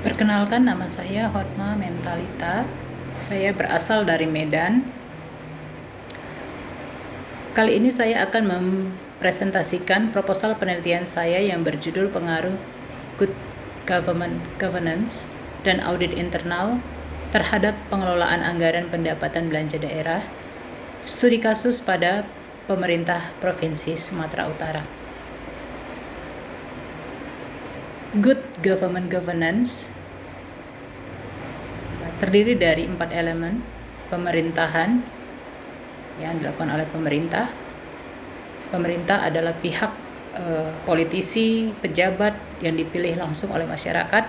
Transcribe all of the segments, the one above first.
Perkenalkan, nama saya Hotma Mentalita. Saya berasal dari Medan. Kali ini saya akan mempresentasikan proposal penelitian saya yang berjudul Pengaruh Good Governance dan Audit Internal terhadap Pengelolaan Anggaran Pendapatan Belanja Daerah, studi kasus pada pemerintah Provinsi Sumatera Utara. Good governance terdiri dari 4 elemen: pemerintahan yang dilakukan oleh pemerintah. Pemerintah adalah pihak politisi, pejabat yang dipilih langsung oleh masyarakat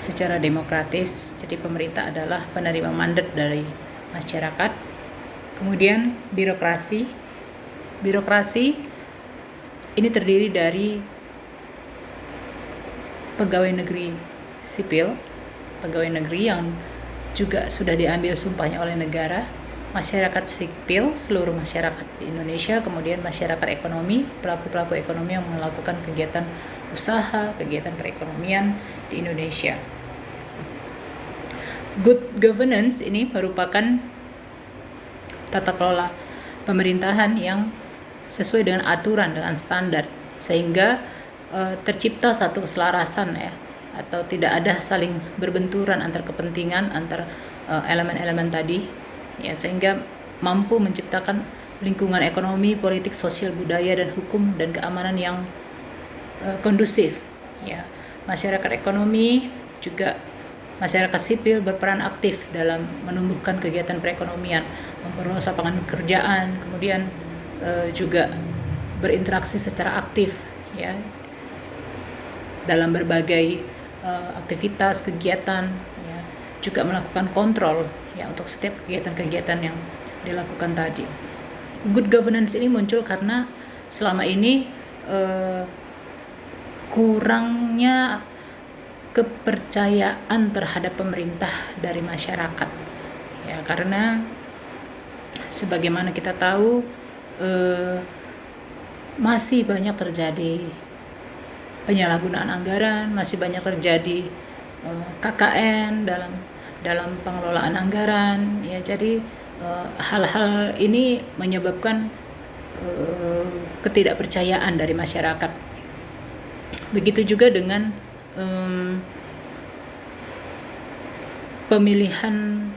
secara demokratis. Jadi pemerintah adalah penerima mandat dari masyarakat. Kemudian birokrasi. Birokrasi ini terdiri dari pegawai negeri sipil, pegawai negeri yang juga sudah diambil sumpahnya oleh negara, masyarakat sipil, seluruh masyarakat di Indonesia, kemudian masyarakat ekonomi, pelaku-pelaku ekonomi yang melakukan kegiatan usaha, kegiatan perekonomian di Indonesia. Good governance ini merupakan tata kelola pemerintahan yang sesuai dengan aturan, dengan standar, sehingga tercipta satu keselarasan ya, atau tidak ada saling berbenturan antar kepentingan antar elemen-elemen tadi ya, sehingga mampu menciptakan lingkungan ekonomi, politik, sosial, budaya, dan hukum dan keamanan yang kondusif ya. Masyarakat ekonomi juga masyarakat sipil berperan aktif dalam menumbuhkan kegiatan perekonomian, memperluas lapangan pekerjaan, kemudian juga berinteraksi secara aktif ya dalam berbagai aktivitas, kegiatan ya, juga melakukan kontrol ya untuk setiap kegiatan-kegiatan yang dilakukan tadi. Good governance ini muncul karena selama ini kurangnya kepercayaan terhadap pemerintah dari masyarakat ya, karena sebagaimana kita tahu masih banyak terjadi penyalahgunaan anggaran, masih banyak terjadi KKN dalam pengelolaan anggaran ya. Jadi hal-hal ini menyebabkan ketidakpercayaan dari masyarakat. Begitu juga dengan pemilihan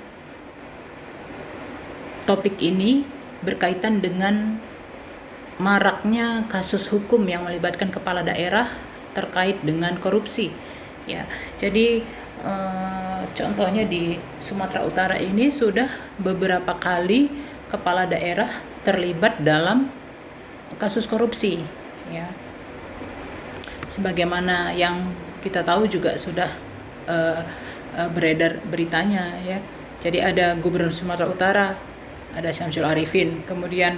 topik ini berkaitan dengan maraknya kasus hukum yang melibatkan kepala daerah terkait dengan korupsi ya. Jadi contohnya di Sumatera Utara ini sudah beberapa kali kepala daerah terlibat dalam kasus korupsi ya. Sebagaimana yang kita tahu juga sudah beredar beritanya ya. Jadi ada Gubernur Sumatera Utara, ada Syamsul Arifin, kemudian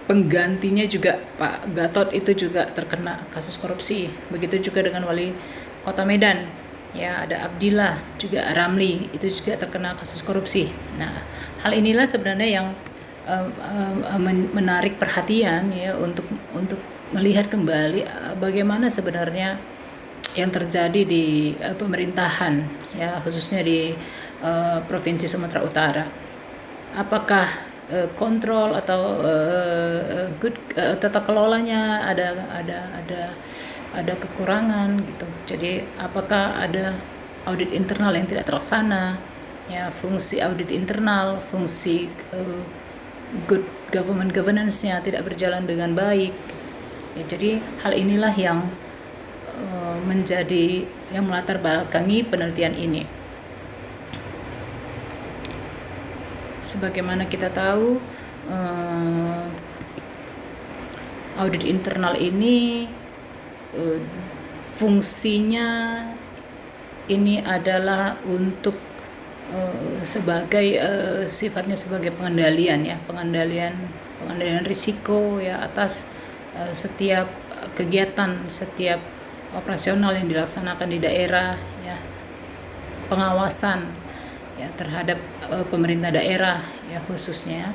penggantinya juga Pak Gatot itu juga terkena kasus korupsi. Begitu juga dengan Wali Kota Medan ya, ada Abdillah, juga Ramli itu juga terkena kasus korupsi. Nah, hal inilah sebenarnya yang menarik perhatian ya untuk melihat kembali bagaimana sebenarnya yang terjadi di pemerintahan ya, khususnya di Provinsi Sumatera Utara. Apakah kontrol atau tata kelolanya ada kekurangan gitu. Jadi apakah ada audit internal yang tidak terlaksana ya, fungsi audit internal, fungsi good governance-nya tidak berjalan dengan baik ya. Jadi hal inilah yang menjadi yang melatar belakangi penelitian ini. Sebagaimana kita tahu, audit internal ini fungsinya ini adalah untuk sebagai sifatnya sebagai pengendalian risiko ya atas setiap kegiatan, setiap operasional yang dilaksanakan di daerah ya, pengawasan ya terhadap pemerintah daerah ya khususnya.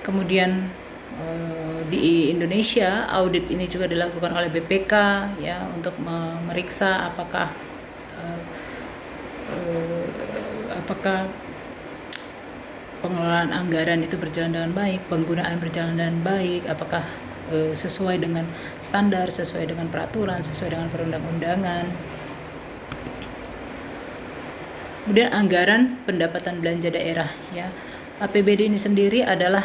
Kemudian di Indonesia audit ini juga dilakukan oleh BPK ya untuk memeriksa apakah apakah pengelolaan anggaran itu berjalan dengan baik, penggunaan berjalan dengan baik, apakah sesuai dengan standar, sesuai dengan peraturan, sesuai dengan perundang-undangan. Kemudian anggaran pendapatan belanja daerah, ya. APBD ini sendiri adalah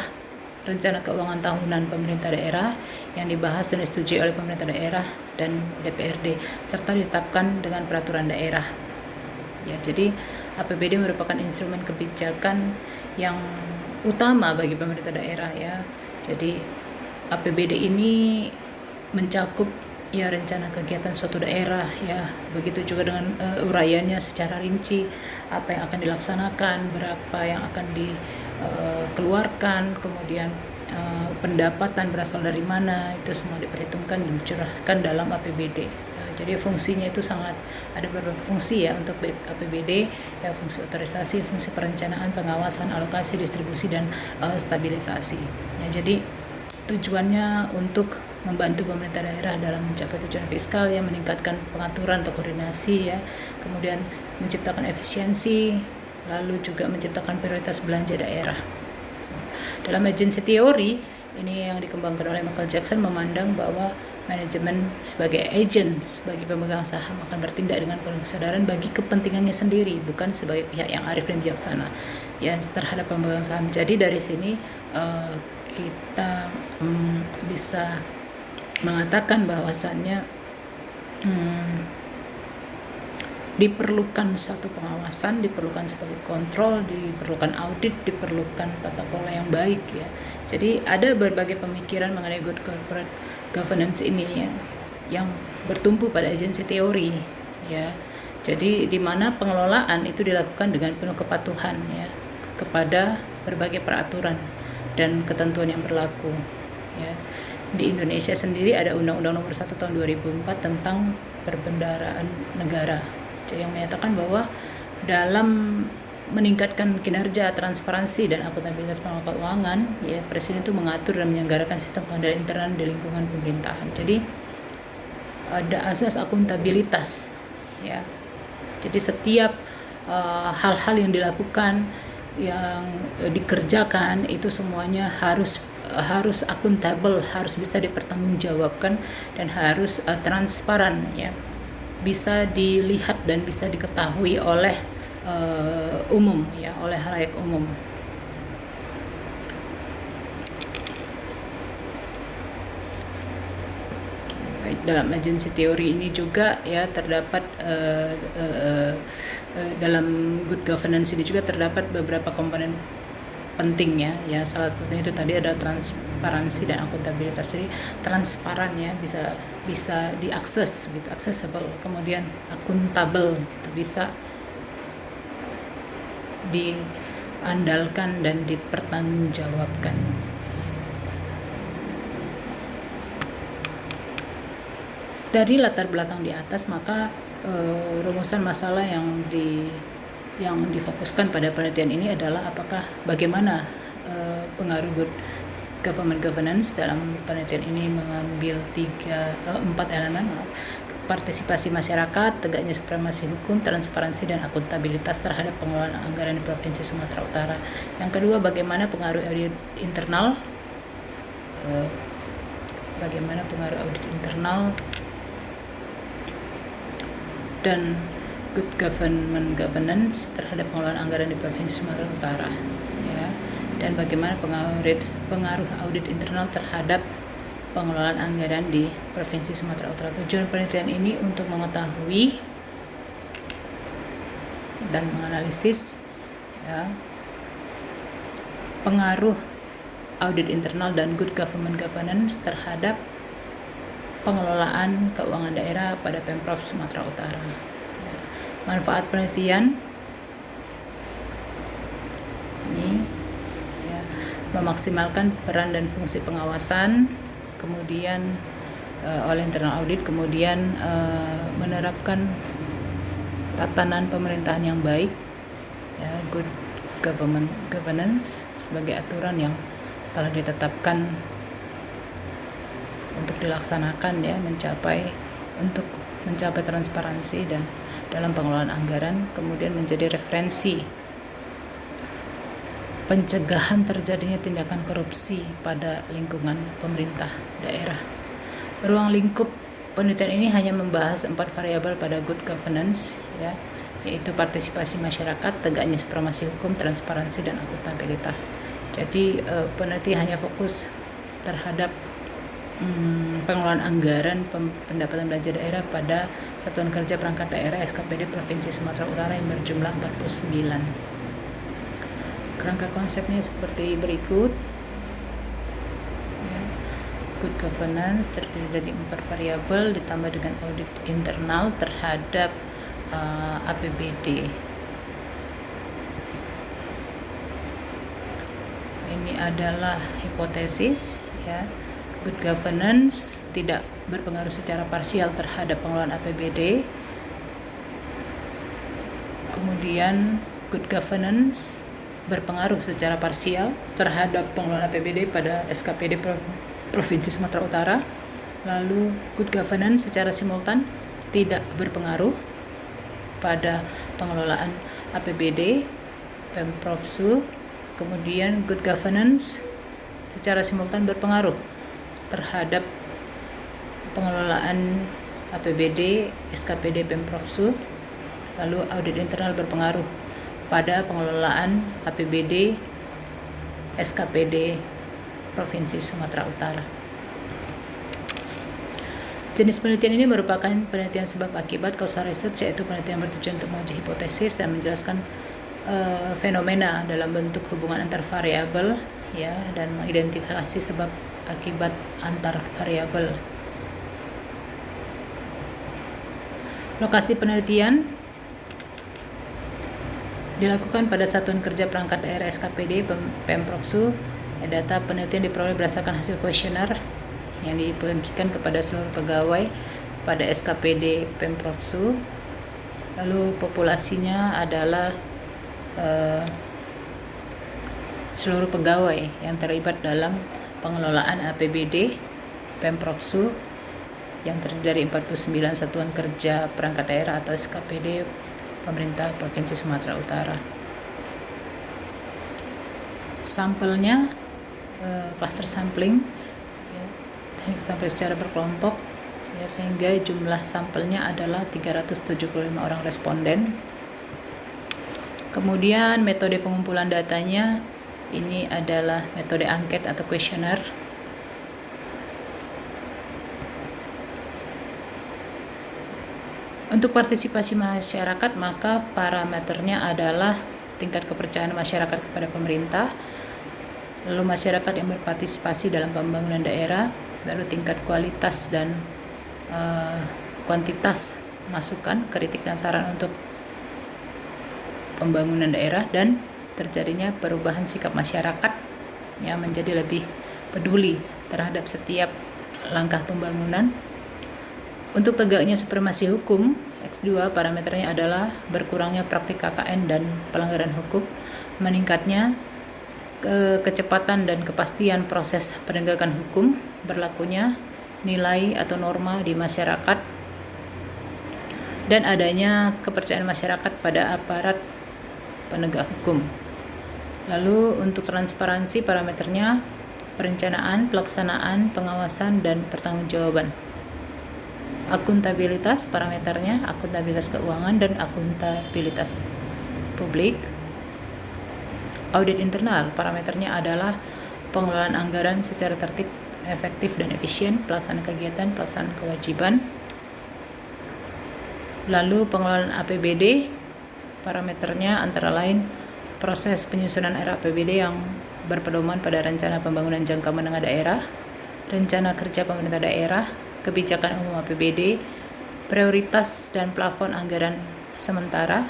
rencana keuangan tahunan pemerintah daerah yang dibahas dan disetujui oleh pemerintah daerah dan DPRD serta ditetapkan dengan peraturan daerah. Ya, jadi APBD merupakan instrumen kebijakan yang utama bagi pemerintah daerah, ya. Jadi APBD ini mencakup ya rencana kegiatan suatu daerah, ya, begitu juga dengan uraiannya secara rinci, apa yang akan dilaksanakan, berapa yang akan dikeluarkan, kemudian pendapatan berasal dari mana, itu semua diperhitungkan dan dicurahkan dalam APBD. Jadi fungsinya itu sangat ada beberapa fungsi ya untuk APBD, ya, fungsi otorisasi, fungsi perencanaan, pengawasan, alokasi, distribusi, dan stabilisasi. Ya, jadi tujuannya untuk membantu pemerintah daerah dalam mencapai tujuan fiskal, yang meningkatkan pengaturan atau koordinasi, ya, kemudian menciptakan efisiensi, lalu juga menciptakan prioritas belanja daerah. Dalam agency teori ini yang dikembangkan oleh Michael Jackson memandang bahwa manajemen sebagai agent, sebagai pemegang saham akan bertindak dengan penuh kesadaran bagi kepentingannya sendiri, bukan sebagai pihak yang arif dan bijaksana, ya, terhadap pemegang saham. Jadi dari sini kita bisa mengatakan bahwasannya diperlukan satu pengawasan, diperlukan sebagai kontrol, diperlukan audit, diperlukan tata kelola yang baik, ya. Jadi ada berbagai pemikiran mengenai good corporate governance ini, ya, yang bertumpu pada agensi teori, ya. Jadi di mana pengelolaan itu dilakukan dengan penuh kepatuhan, ya, kepada berbagai peraturan dan ketentuan yang berlaku, ya. Di Indonesia sendiri ada Undang-Undang Nomor 1 Tahun 2004 tentang perbendaharaan negara, yang menyatakan bahwa dalam meningkatkan kinerja, transparansi, dan akuntabilitas pengelola keuangan, ya, Presiden itu mengatur dan menyelenggarakan sistem pengendalian internal di lingkungan pemerintahan. Jadi ada asas akuntabilitas, ya. Jadi setiap hal-hal yang dilakukan, yang dikerjakan itu semuanya harus akuntabel, harus bisa dipertanggungjawabkan, dan harus transparan, ya, bisa dilihat dan bisa diketahui oleh umum, ya, oleh halayak umum. Dalam agensi teori ini juga, ya, terdapat dalam good governance ini juga terdapat beberapa komponen penting, ya. Salah satunya itu tadi ada transparansi dan akuntabilitas. Jadi transparan, ya, bisa diakses gitu, accessible, kemudian akuntabel gitu, bisa diandalkan dan dipertanggungjawabkan. Dari latar belakang di atas, maka rumusan masalah yang difokuskan pada penelitian ini adalah bagaimana pengaruh good government governance. Dalam penelitian ini mengambil 4 elemen: partisipasi masyarakat, tegaknya supremasi hukum, transparansi, dan akuntabilitas terhadap pengelolaan anggaran di Provinsi Sumatera Utara. Yang kedua, bagaimana pengaruh audit internal, dan good government governance terhadap pengelolaan anggaran di Provinsi Sumatera Utara, ya, dan bagaimana pengaruh audit internal terhadap pengelolaan anggaran di Provinsi Sumatera Utara. Tujuan penelitian ini untuk mengetahui dan menganalisis, ya, pengaruh audit internal dan good government governance terhadap pengelolaan keuangan daerah pada Pemprov Sumatera Utara. Manfaat penelitian ini, ya, memaksimalkan peran dan fungsi pengawasan, kemudian oleh internal audit, kemudian menerapkan tatanan pemerintahan yang baik, ya, good government governance sebagai aturan yang telah ditetapkan untuk dilaksanakan, ya, untuk mencapai transparansi dan dalam pengelolaan anggaran, kemudian menjadi referensi pencegahan terjadinya tindakan korupsi pada lingkungan pemerintah daerah. Ruang lingkup penelitian ini hanya membahas 4 variabel pada good governance, ya, yaitu partisipasi masyarakat, tegaknya supremasi hukum, transparansi, dan akuntabilitas. Jadi peneliti hanya fokus terhadap pengelolaan anggaran pendapatan belanja daerah pada Satuan Kerja Perangkat Daerah SKPD Provinsi Sumatera Utara yang berjumlah 49. Kerangka konsepnya seperti berikut. Good governance terdiri dari 4 variabel ditambah dengan audit internal terhadap APBD. Ini adalah hipotesis, ya. Good governance tidak berpengaruh secara parsial terhadap pengelolaan APBD. Kemudian good governance berpengaruh secara parsial terhadap pengelolaan APBD pada SKPD Provinsi Sumatera Utara. Lalu good governance secara simultan tidak berpengaruh pada pengelolaan APBD Pemprov Su. Kemudian good governance secara simultan berpengaruh terhadap pengelolaan APBD SKPD Pemprov Su. Lalu audit internal berpengaruh pada pengelolaan APBD SKPD Provinsi Sumatera Utara. Jenis penelitian ini merupakan penelitian sebab akibat causal research, yaitu penelitian bertujuan untuk menguji hipotesis dan menjelaskan fenomena dalam bentuk hubungan antar variabel, ya, dan mengidentifikasi sebab akibat antar variabel. Lokasi penelitian dilakukan pada Satuan Kerja Perangkat Daerah SKPD Pemprov Su. Data penelitian diperoleh berdasarkan hasil kuesioner yang dibagikan kepada seluruh pegawai pada SKPD Pemprov Su. Lalu populasinya adalah seluruh pegawai yang terlibat dalam pengelolaan APBD Pemprov Su yang terdiri dari 49 satuan kerja perangkat daerah atau SKPD pemerintah Provinsi Sumatera Utara. Sampelnya cluster sampling, ya, teknik sampel secara berkelompok, ya, sehingga jumlah sampelnya adalah 375 orang responden. Kemudian metode pengumpulan datanya ini adalah metode angket atau kuesioner. Untuk partisipasi masyarakat, maka parameternya adalah tingkat kepercayaan masyarakat kepada pemerintah, lalu masyarakat yang berpartisipasi dalam pembangunan daerah, lalu tingkat kualitas dan kuantitas masukan, kritik dan saran untuk pembangunan daerah, dan terjadinya perubahan sikap masyarakat yang menjadi lebih peduli terhadap setiap langkah pembangunan. Untuk tegaknya supremasi hukum, X2 parameternya adalah berkurangnya praktik KKN dan pelanggaran hukum, meningkatnya kecepatan dan kepastian proses penegakan hukum, berlakunya nilai atau norma di masyarakat, dan adanya kepercayaan masyarakat pada aparat penegak hukum. Lalu untuk transparansi parameternya perencanaan, pelaksanaan, pengawasan, dan pertanggungjawaban. Akuntabilitas parameternya akuntabilitas keuangan dan akuntabilitas publik. Audit internal parameternya adalah pengelolaan anggaran secara tertib, efektif, dan efisien, pelaksanaan kegiatan, pelaksanaan kewajiban. Lalu pengelolaan APBD parameternya antara lain proses penyusunan RAPBD yang berpedoman pada rencana pembangunan jangka menengah daerah, rencana kerja pemerintah daerah, kebijakan umum APBD, prioritas dan plafon anggaran sementara,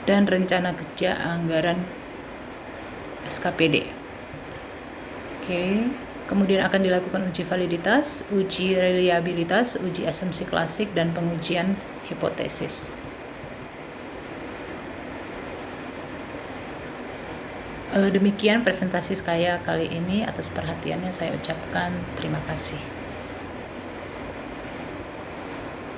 dan rencana kerja anggaran SKPD. Kemudian akan dilakukan uji validitas, uji reliabilitas, uji asumsi klasik, dan pengujian hipotesis. Demikian presentasi saya kali ini. Atas perhatiannya saya ucapkan terima kasih.